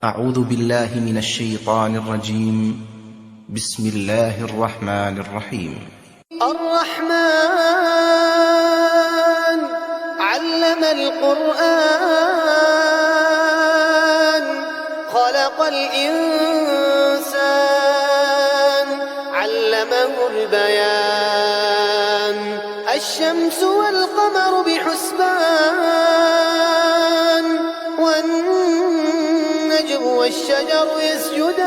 أعوذ بالله من الشيطان الرجيم. بسم الله الرحمن الرحيم. الرحمن علم القرآن خلق الإنسان علمه البيان الشمس والقمر بحسبان والنجم والشجر يسجدان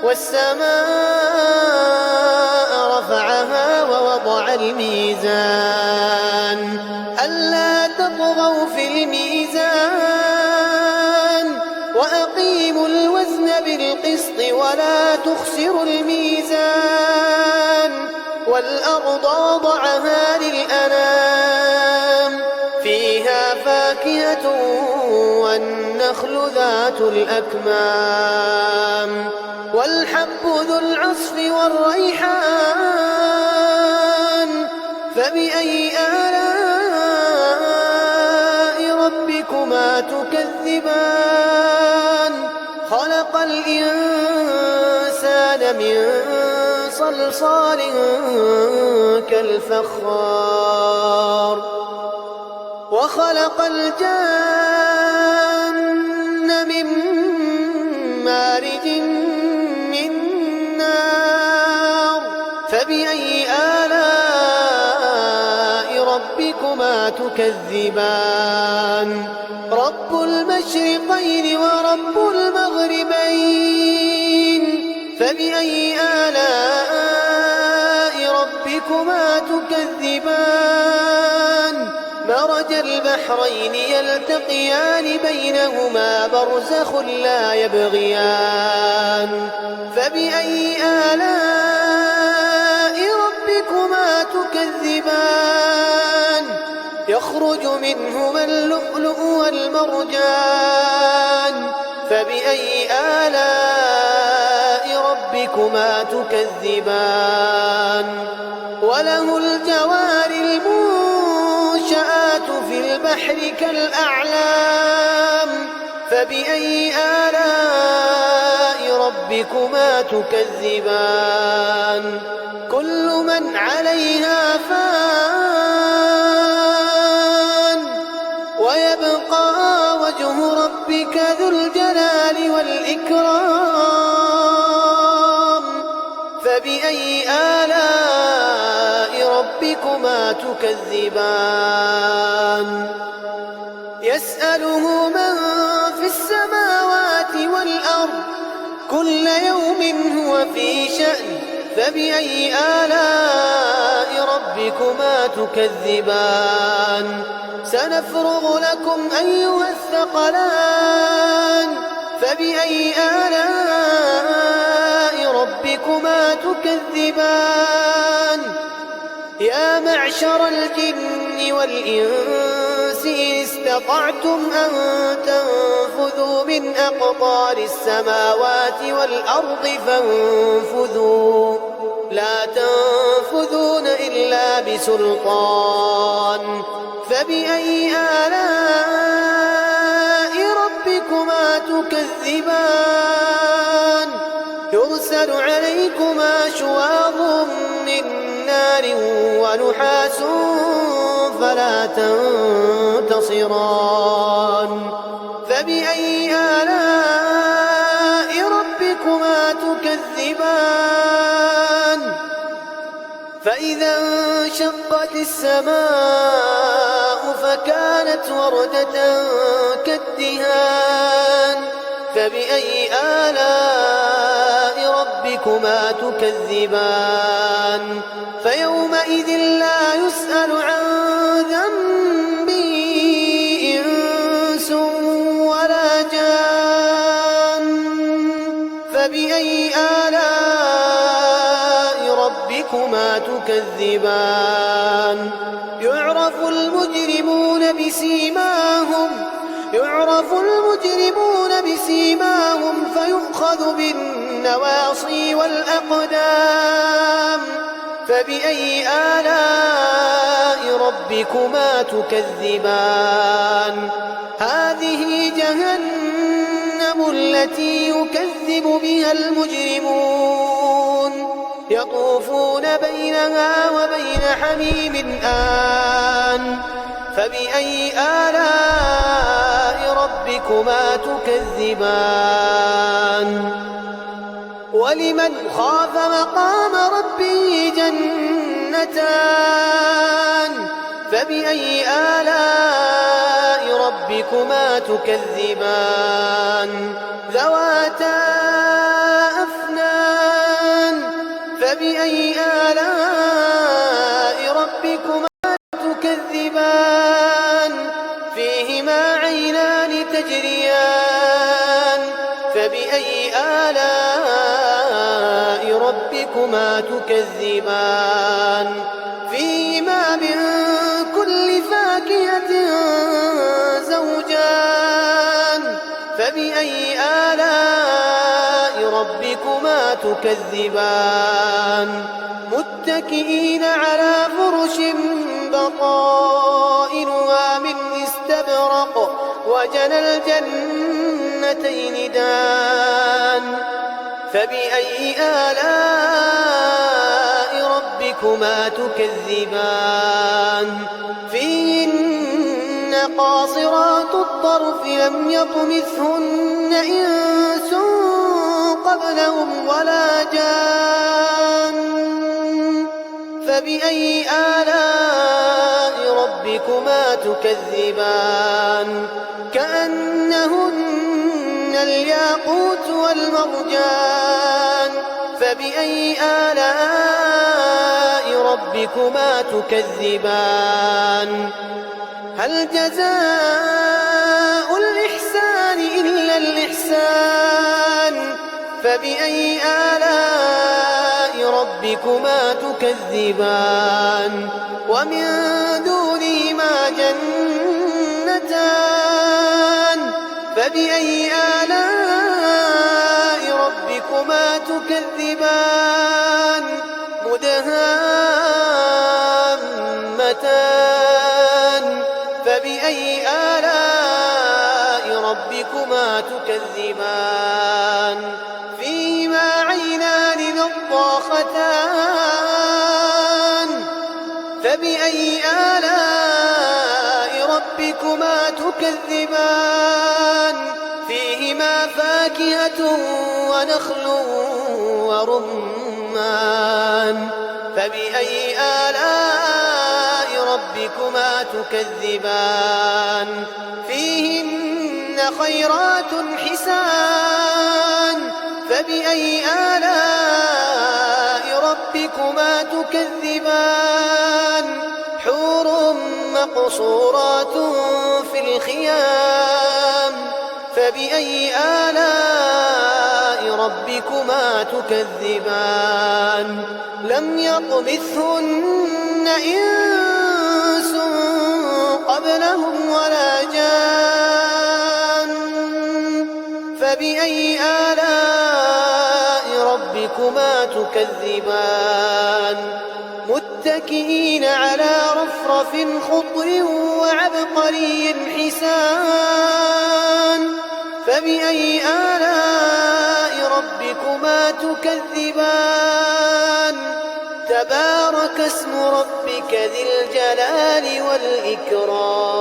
والسماء رفعها ووضع الميزان ألا تطغوا في الميزان وأقيموا الوزن بالقسط ولا تخسروا الميزان والأرض وضعها للأنام فيها فاكهة والنخل ذات الأكمام والحب ذو العصف والريحان فبأي آلاء ربكما تكذبان خلق الإنسان من صلصال كالفخار وخلق الجن من مارج من نار فبأي آلاء ربكما تكذبان رب المشرقين ورب المغربين فبأي آلاء ربكما تكذبان مرج البحرين يلتقيان بينهما برزخ لا يبغيان فبأي آلاء ربكما تكذبان يخرج منهما اللؤلؤ والمرجان فبأي آلاء ربكما تكذبان وله الجوار المنشآت في البحر كالأعلام فبأي آلاء ربكما تكذبان كل من عليها فان ويبقى وجه ربك ذو الجلال والإكرام فبأي آلاء ربكما تكذبان يسأله من في السماوات والأرض كل يوم هو في شأن فبأي آلاء ربكما تكذبان سنفرغ لكم أيها الثقلان فبأي آلاء ربكما تكذبان يا معشر الجن والإنس إن استطعتم أن تنفذوا من أقطار السماوات والأرض فانفذوا لا تنفذون إلا بسلطان فبأي آلاء ربكما تكذبان يرسل عليكما شواظ من نار ونحاس فلا تنتصران فبأي آلاء ربكما تكذبان فإذا انشقت السماء فكانت وردة كالدهان فبأي آلاء ربكما تكذبان فيومئذ لا يسأل عن ذنبه إنس ولا جان فبأي آلاء ربكما تكذبان يعرف المجرمون بسيماهم فيؤخذ بالنواصي والأقدام فبأي آلاء ربكما تكذبان هذه جهنم التي يكذب بها المجرمون يطوفون بينها وبين حميم آن فبأي آلاء ربكما تكذبان ولمن خاف مقام ربه جنتان فبأي آلاء ربكما تكذبان ذواتا أفنان فبأي آلاء ربكما تكذبان فيهما عينان تجريان فبأي آلاء ربكما تكذبان فيهما من كل فاكهة زوجان فبأي آلاء ربكما تكذبان متكئين على فرش بطائنها من استبرق وجنى الجنتين دان فبأي آلاء ربكما تكذبان فيهن قاصرات الطرف لم يطمثهن إنس قبلهم ولا جان فبأي آلاء ربكما تكذبان كأنهن الياقوت والمرجان فبأي آلاء ربكما تكذبان هل جزاء الإحسان إلا الإحسان فبأي آلاء ربكما تكذبان ومن دونهما جنتان فبأي آلاء ربكما تكذبان مدهامتان فبأي آلاء ربكما تكذبان فيهما عينان نضاختان فبأي آلاء ربكما تكذبان فيهما فاكهة ونخل ورمان فبأي آلاء ربكما تكذبان فيهن خيرات حسان فبأي آلاء ربكما تكذبان حور مقصورات في الخيام فبأي آلاء ربكما تكذبان لم يطمثهن إنس قبلهم ولا جان فبأي آلاء ربكما تكذبان متكئين على رفرف خضر وعبقري حسان فبأي آلاء ربكما تكذبان تبارك اسم ربك ذي الجلال والإكرام